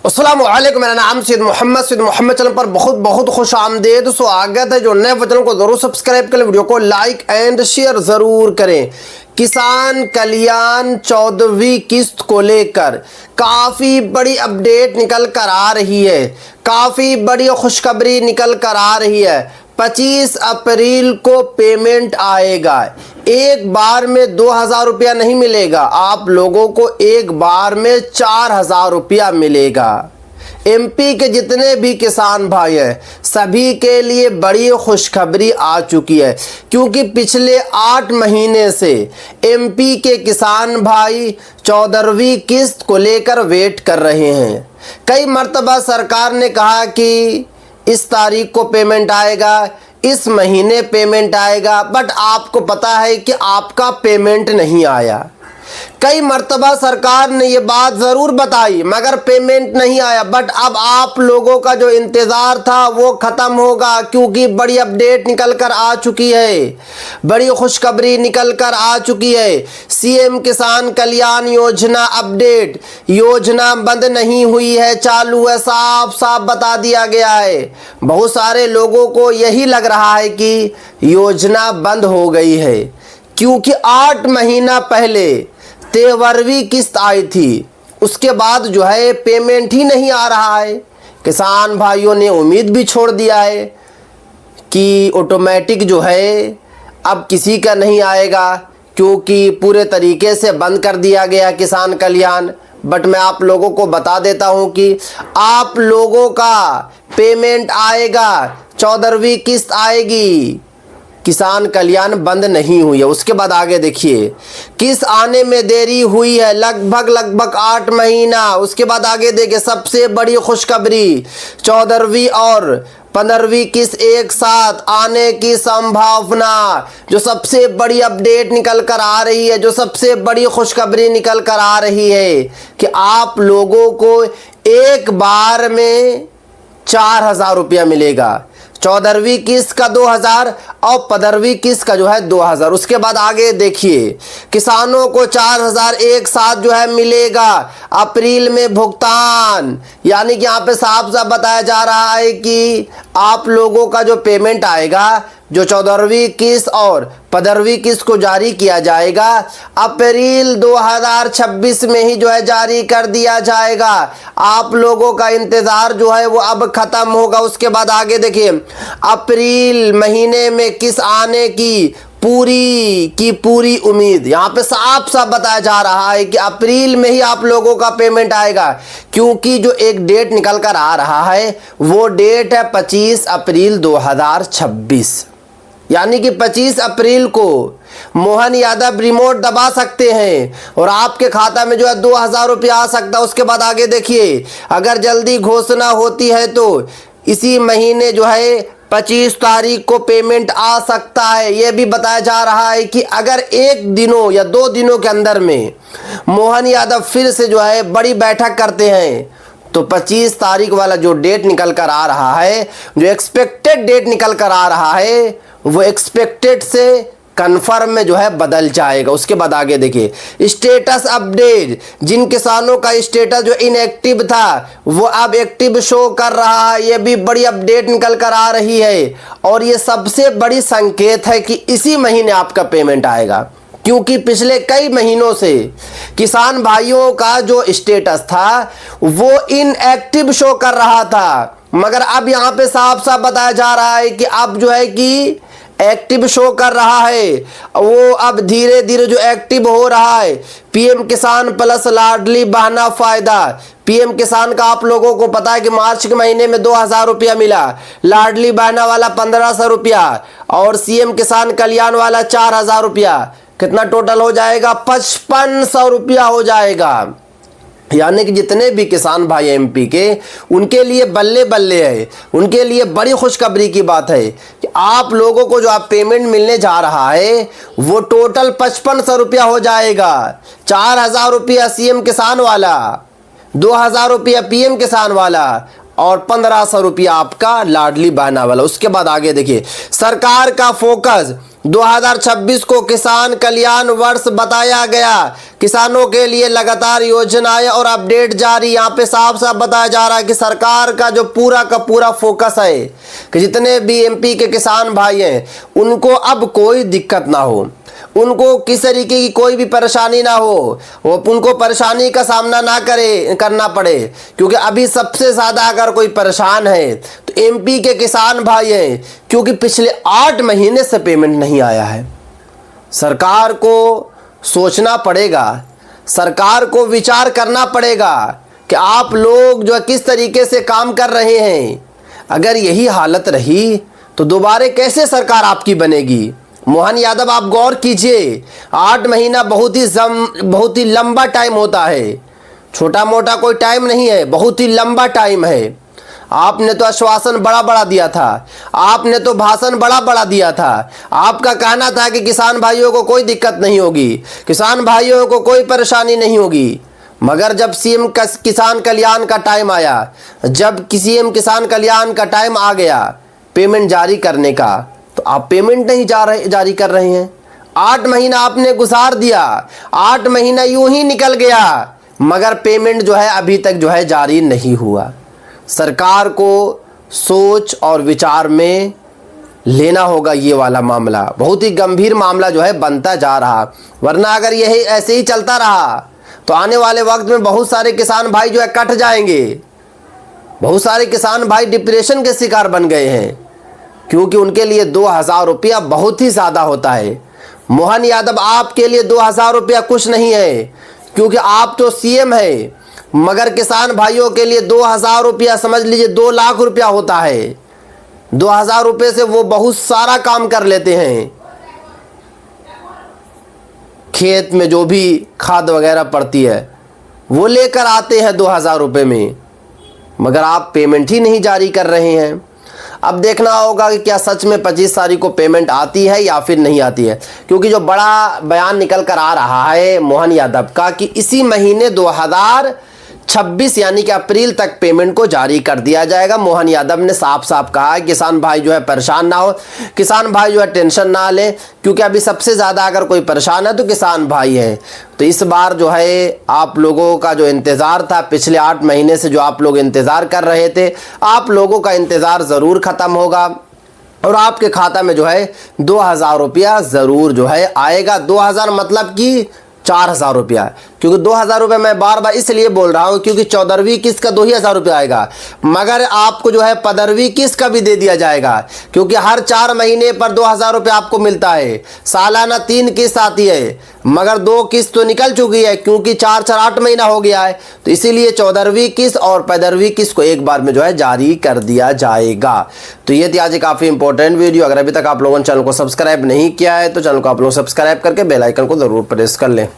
अस्सलाम वालेकुम। मेरा नाम सैयद मोहम्मद चैनल पर बहुत बहुत खुश आमदेद स्वागत है। जो नए चैनल को जरूर सब्सक्राइब करें, वीडियो को लाइक एंड शेयर जरूर करें। किसान कल्याण 14वीं किस्त को लेकर काफ़ी बड़ी अपडेट निकल कर आ रही है, काफ़ी बड़ी खुशखबरी निकल कर आ रही है। 25 अप्रैल को पेमेंट आएगा। एक बार में 2000 रुपया नहीं मिलेगा, आप लोगों को एक बार में 4000 रुपया मिलेगा। एमपी के जितने भी किसान भाई हैं सभी के लिए बड़ी खुशखबरी आ चुकी है, क्योंकि पिछले 8 महीने से एमपी के किसान भाई 14वीं किस्त को लेकर वेट कर रहे हैं। कई मर्तबा सरकार ने कहा कि इस तारीख को पेमेंट आएगा, इस महीने पेमेंट आएगा, बट आपको पता है कि आपका पेमेंट नहीं आया। कई मर्तबा सरकार ने ये बात ज़रूर बताई मगर पेमेंट नहीं आया। बट अब आप लोगों का जो इंतज़ार था वो ख़त्म होगा, क्योंकि बड़ी अपडेट निकल कर आ चुकी है, बड़ी खुशखबरी निकल कर आ चुकी है। सीएम किसान कल्याण योजना अपडेट, योजना बंद नहीं हुई है, चालू है, साफ साफ बता दिया गया है। बहुत सारे लोगों को यही लग रहा है कि योजना बंद हो गई है, क्योंकि 8 महीना पहले 13वीं किस्त आई थी, उसके बाद जो है पेमेंट ही नहीं आ रहा है। किसान भाइयों ने उम्मीद भी छोड़ दिया है कि ऑटोमेटिक जो है अब किसी का नहीं आएगा, क्योंकि पूरे तरीके से बंद कर दिया गया किसान कल्याण। बट मैं आप लोगों को बता देता हूं कि आप लोगों का पेमेंट आएगा, 14वीं किस्त आएगी। किसान कल्याण बंद नहीं हुई है। उसके बाद आगे देखिए, किस्त आने में देरी हुई है लगभग 8 महीना। उसके बाद आगे देखिए, सबसे बड़ी खुशखबरी 14वीं और 15वीं किस्त एक साथ आने की संभावना। जो सबसे बड़ी अपडेट निकल कर आ रही है, जो सबसे बड़ी खुशखबरी निकल कर आ रही है कि आप लोगों को एक बार में 4000 रुपया मिलेगा। 14वीं किस्त का 2000 और 15वीं किस्त का जो है 2000। उसके बाद आगे देखिए, किसानों को 4000 एक साथ जो है मिलेगा अप्रैल में भुगतान। यानी कि यहाँ पे साफ साफ बताया जा रहा है कि आप लोगों का जो पेमेंट आएगा, जो 14वीं किस्त और 15वीं किस्त को जारी किया जाएगा, अप्रैल 2026 में ही जो है जारी कर दिया जाएगा। आप लोगों का इंतज़ार जो है वो अब ख़त्म होगा। उसके बाद आगे देखिए, अप्रैल महीने में किस्त आने की पूरी उम्मीद। यहाँ पे साफ साफ बताया जा रहा है कि अप्रैल में ही आप लोगों का पेमेंट आएगा, क्योंकि जो एक डेट निकल कर आ रहा है वो डेट है 25 अप्रैल 2026। यानी कि 25 अप्रैल को मोहन यादव रिमोट दबा सकते हैं और आपके खाता में जो है 2000 रुपया आ सकता है। उसके बाद आगे देखिए, अगर जल्दी घोषणा होती है तो इसी महीने जो है 25 तारीख को पेमेंट आ सकता है। यह भी बताया जा रहा है कि अगर 1 दिनों या 2 दिनों के अंदर में मोहन यादव फिर से जो है बड़ी बैठक करते हैं तो 25 तारीख वाला जो डेट निकल कर आ रहा है, जो एक्सपेक्टेड डेट निकल कर आ रहा है, वो एक्सपेक्टेड से कन्फर्म में जो है बदल जाएगा। उसके बाद आगे देखिए, स्टेटस अपडेट, जिन किसानों का स्टेटस जो इनएक्टिव था वो अब एक्टिव शो कर रहा है। ये भी बड़ी अपडेट निकल कर आ रही है और ये सबसे बड़ी संकेत है कि इसी महीने आपका पेमेंट आएगा, क्योंकि पिछले कई महीनों से किसान भाइयों का जो स्टेटस था वो इनएक्टिव शो कर रहा था, मगर अब यहाँ पे साफ साफ बताया जा रहा है कि अब जो है कि एक्टिव शो कर रहा है। वो अब धीरे धीरे जो एक्टिव हो रहा है। पीएम किसान प्लस लाडली बहना फायदा, पीएम किसान का आप लोगों को पता है कि मार्च के महीने में 2000 रुपया मिला, लाडली बहना वाला 1500 रुपया और सीएम किसान कल्याण वाला 4000 रुपया। कितना टोटल हो जाएगा? 5500 रुपया हो जाएगा। यानी कि जितने भी किसान भाई एमपी के, उनके लिए बल्ले बल्ले है, उनके लिए बड़ी खुशखबरी की बात है कि आप लोगों को जो आप पेमेंट मिलने जा रहा है वो टोटल 5500 रुपया हो जाएगा। 4000 रुपया सीएम किसान वाला, 2000 रुपया पीएम किसान वाला और 1500 रुपया आपका लाडली बहना वाला। उसके बाद आगे देखिए, सरकार का फोकस 2026 को किसान कल्याण वर्ष बताया गया। किसानों के लिए लगातार योजनाएं और अपडेट जारी। यहाँ पे साफ साफ बताया जा रहा है कि सरकार का जो पूरा का पूरा फोकस है कि जितने भी एमपी के किसान भाई हैं उनको अब कोई दिक्कत ना हो, उनको किस तरीके की कोई भी परेशानी ना हो, वो उनको परेशानी का सामना ना करना पड़े। क्योंकि अभी सबसे ज़्यादा अगर कोई परेशान है तो एमपी के किसान भाई हैं, क्योंकि पिछले 8 महीने से पेमेंट नहीं आया है। सरकार को सोचना पड़ेगा, सरकार को विचार करना पड़ेगा कि आप लोग जो किस तरीके से काम कर रहे हैं। अगर यही हालत रही तो दोबारा कैसे सरकार आपकी बनेगी। मोहन यादव, आप गौर कीजिए, 8 महीना बहुत ही लंबा टाइम होता है, छोटा मोटा कोई टाइम नहीं है, बहुत ही लंबा टाइम है। आपने तो आश्वासन बड़ा बड़ा दिया था, आपने तो भाषण बड़ा बड़ा दिया था। आपका कहना था कि किसान भाइयों को कोई दिक्कत नहीं होगी, किसान भाइयों को कोई परेशानी नहीं होगी। मगर जब सीएम किसान कल्याण का टाइम आया, जब सीएम किसान कल्याण का टाइम आ गया पेमेंट जारी करने का, तो आप पेमेंट नहीं जारी कर रहे हैं। 8 महीना आपने गुजार दिया, 8 महीना यूं ही निकल गया, मगर पेमेंट जो है अभी तक जो है जारी नहीं हुआ। सरकार को सोच और विचार में लेना होगा ये वाला मामला, बहुत ही गंभीर मामला जो है बनता जा रहा। वरना अगर यही ऐसे ही चलता रहा तो आने वाले वक्त में बहुत सारे किसान भाई जो है कट जाएंगे। बहुत सारे किसान भाई डिप्रेशन के शिकार बन गए हैं, क्योंकि उनके लिए 2000 रुपया बहुत ही ज़्यादा होता है। मोहन यादव, आपके लिए 2000 रुपया कुछ नहीं है, क्योंकि आप तो सीएम है, मगर किसान भाइयों के लिए 2000 रुपया समझ लीजिए 2 लाख रुपया होता है। 2000 रुपये से वो बहुत सारा काम कर लेते हैं। खेत में जो भी खाद वगैरह पड़ती है वो लेकर आते हैं 2000 रुपये में, मगर आप पेमेंट ही नहीं जारी कर रहे हैं। अब देखना होगा कि क्या सच में 25 तारीख को पेमेंट आती है या फिर नहीं आती है। क्योंकि जो बड़ा बयान निकल कर आ रहा है मोहन यादव का कि इसी महीने 2026 यानी कि अप्रैल तक पेमेंट को जारी कर दिया जाएगा। मोहन यादव ने साफ साफ कहा है किसान भाई जो है परेशान ना हो, किसान भाई जो है टेंशन ना ले, क्योंकि अभी सबसे ज़्यादा अगर कोई परेशान है तो किसान भाई है। तो इस बार जो है आप लोगों का जो इंतज़ार था, पिछले 8 महीने से जो आप लोग इंतज़ार कर रहे थे, आप लोगों का इंतज़ार ज़रूर ख़त्म होगा और आपके खाता में जो है 2000 रुपया ज़रूर जो है आएगा। 2000 मतलब कि 4000 रुपया, क्योंकि 2000 रुपये मैं बार बार इसलिए बोल रहा हूँ क्योंकि 14वीं किस्त का 2000 रुपया आएगा, मगर आपको जो है 15वीं किस्त का भी दे दिया जाएगा, क्योंकि हर 4 महीने पर 2000 रुपये आपको मिलता है। सालाना 3 किस्त आती है, मगर 2 किस्त तो निकल चुकी है, क्योंकि 4 8 महीना हो गया है। तो इसीलिए 14वीं किस्त और 15वीं किस्त को एक बार में जो है जारी कर दिया जाएगा। तो ये थी आज काफ़ी इंपॉर्टेंट वीडियो। अगर अभी तक आप लोगों ने चैनल को सब्सक्राइब नहीं किया है तो चैनल को आप लोग सब्सक्राइब करके बेल आइकन को ज़रूर प्रेस कर लें।